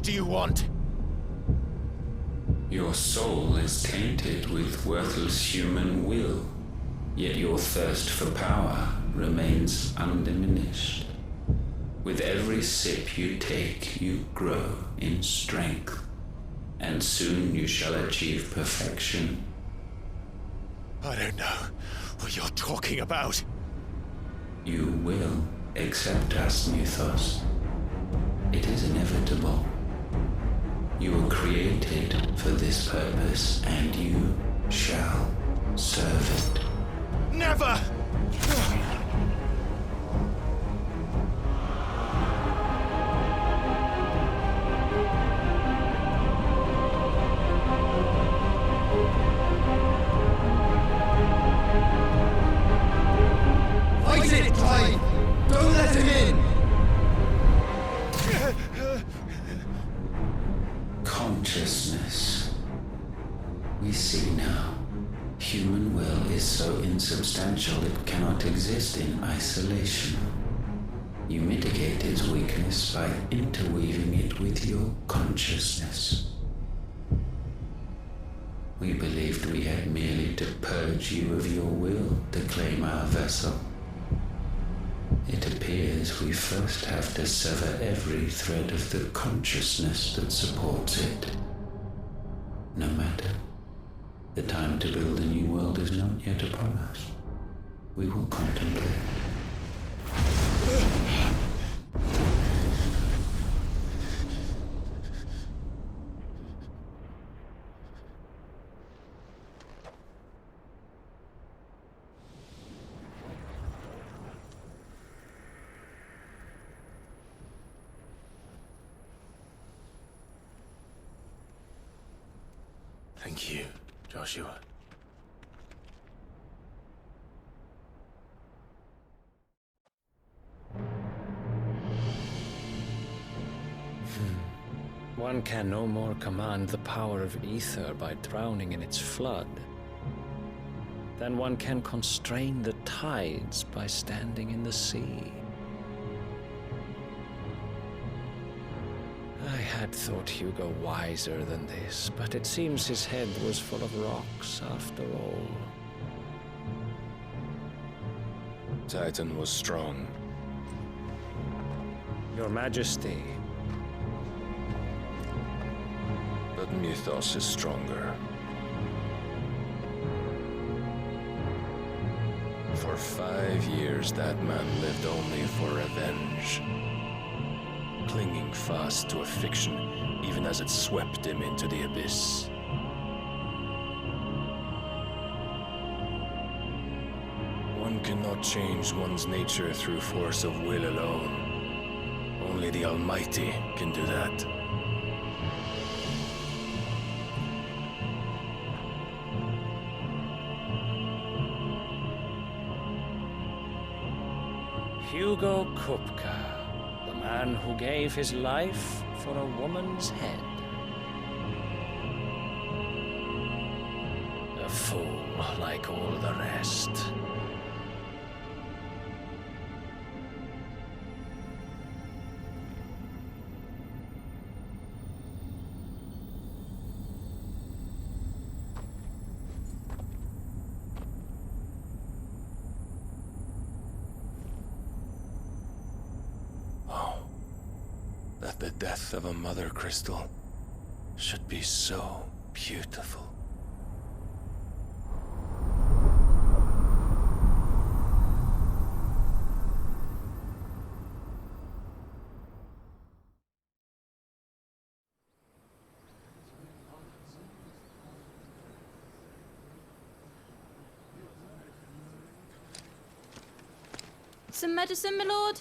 What do you want? Your soul is tainted with worthless human will, yet your thirst for power remains undiminished. With every sip you take, you grow in strength, and soon you shall achieve perfection. I don't know what you're talking about. You will accept us, Mythos. It is inevitable. You were created for this purpose, and you shall serve it. Never! Fight it, Clive! Don't let him in! Consciousness. We see now. Human will is so insubstantial it cannot exist in isolation. You mitigate its weakness by interweaving it with your consciousness. We believed we had merely to purge you of your will to claim our vessel. It appears we first have to sever every thread of the consciousness that supports it. No matter. The time to build a new world is not yet upon us. We will contemplate. Thank you, Joshua. One can no more command the power of ether by drowning in its flood than one can constrain the tides by standing in the sea. I had thought Hugo wiser than this, but it seems his head was full of rocks after all. Titan was strong. Your Majesty. But Mythos is stronger. For 5 years, that man lived only for revenge. Clinging fast to a fiction, even as it swept him into the abyss. One cannot change one's nature through force of will alone. Only the Almighty can do that. Hugo Kupka, the man who gave his life for a woman's head. A fool like all the rest. That the death of a mother crystal should be so beautiful. Some medicine, my lord?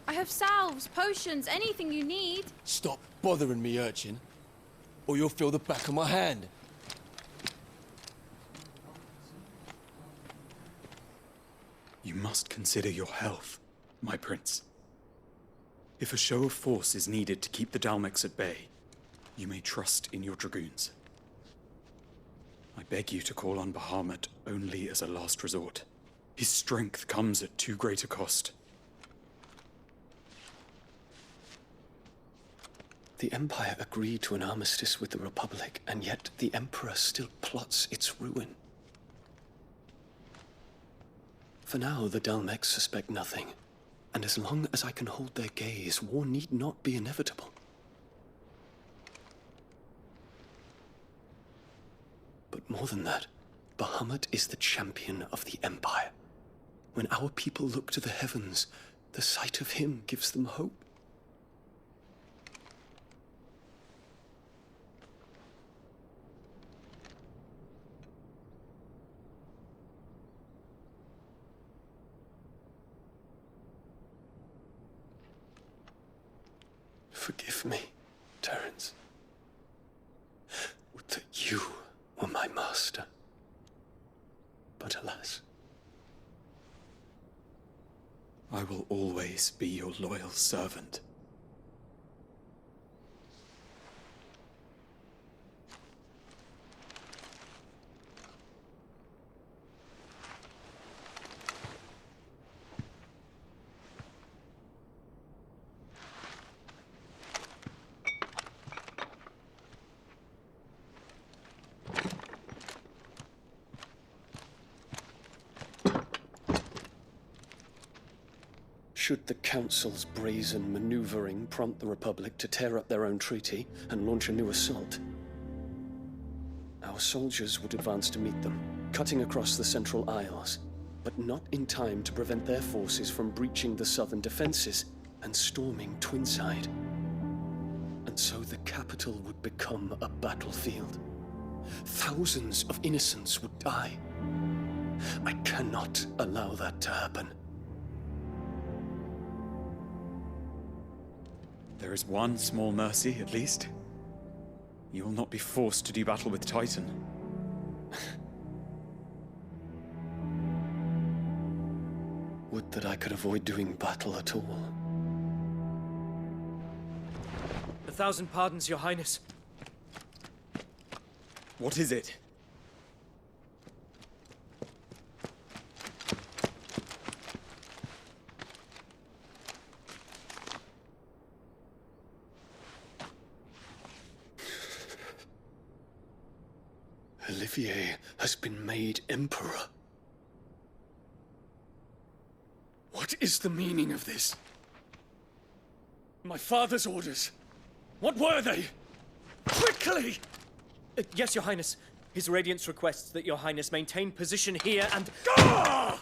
I have salves, potions, anything you need. Stop bothering me, urchin, or you'll feel the back of my hand. You must consider your health, my prince. If a show of force is needed to keep the Dalmex at bay, you may trust in your dragoons. I beg you to call on Bahamut only as a last resort. His strength comes at too great a cost. The Empire agreed to an armistice with the Republic, and yet the Emperor still plots its ruin. For now, the Dalmex suspect nothing, and as long as I can hold their gaze, war need not be inevitable. But more than that, Bahamut is the champion of the Empire. When our people look to the heavens, the sight of him gives them hope. Forgive me, Terence. Would that you were my master. But alas. I will always be your loyal servant. Should the Council's brazen maneuvering prompt the Republic to tear up their own treaty and launch a new assault, our soldiers would advance to meet them, cutting across the Central Isles, but not in time to prevent their forces from breaching the southern defenses and storming Twinside. And so the capital would become a battlefield. Thousands of innocents would die. I cannot allow that to happen. There is one small mercy, at least. You will not be forced to do battle with Titan. Would that I could avoid doing battle at all. 1,000 pardons, Your Highness. What is it? Olivier has been made Emperor. What is the meaning of this? My father's orders. What were they? Quickly! Yes, Your Highness. His Radiance requests that Your Highness maintain position here and... Ah!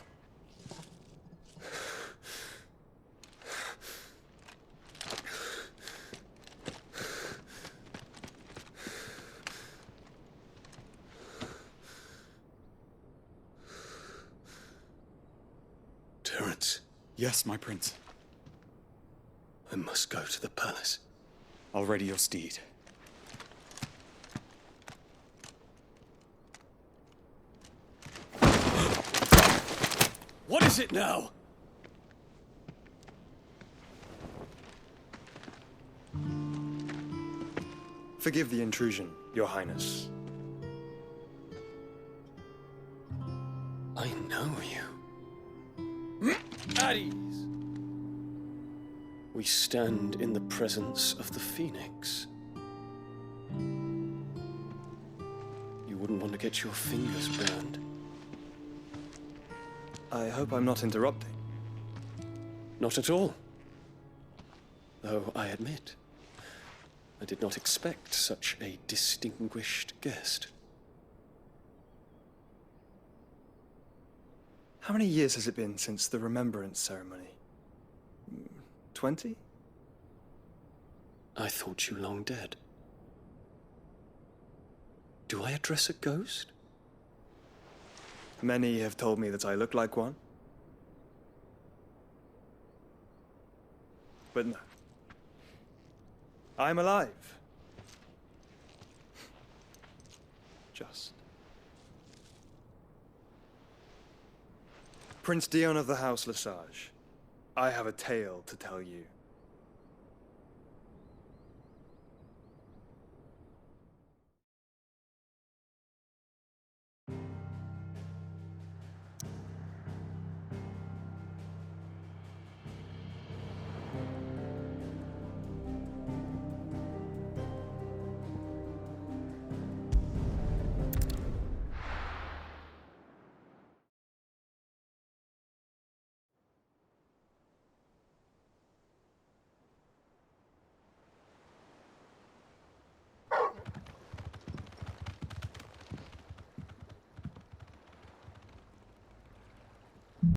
Terence. Yes, my prince. I must go to the palace. I'll ready your steed. What is it now? Forgive the intrusion, Your Highness. I know you. At ease. We stand in the presence of the Phoenix. You wouldn't want to get your fingers burned. I hope I'm not interrupting. Not at all. Though I admit, I did not expect such a distinguished guest. How many years has it been since the Remembrance ceremony? 20? I thought you long dead. Do I address a ghost? Many have told me that I look like one. But no. I'm alive. Just. Prince Dion of the House Lesage, I have a tale to tell you.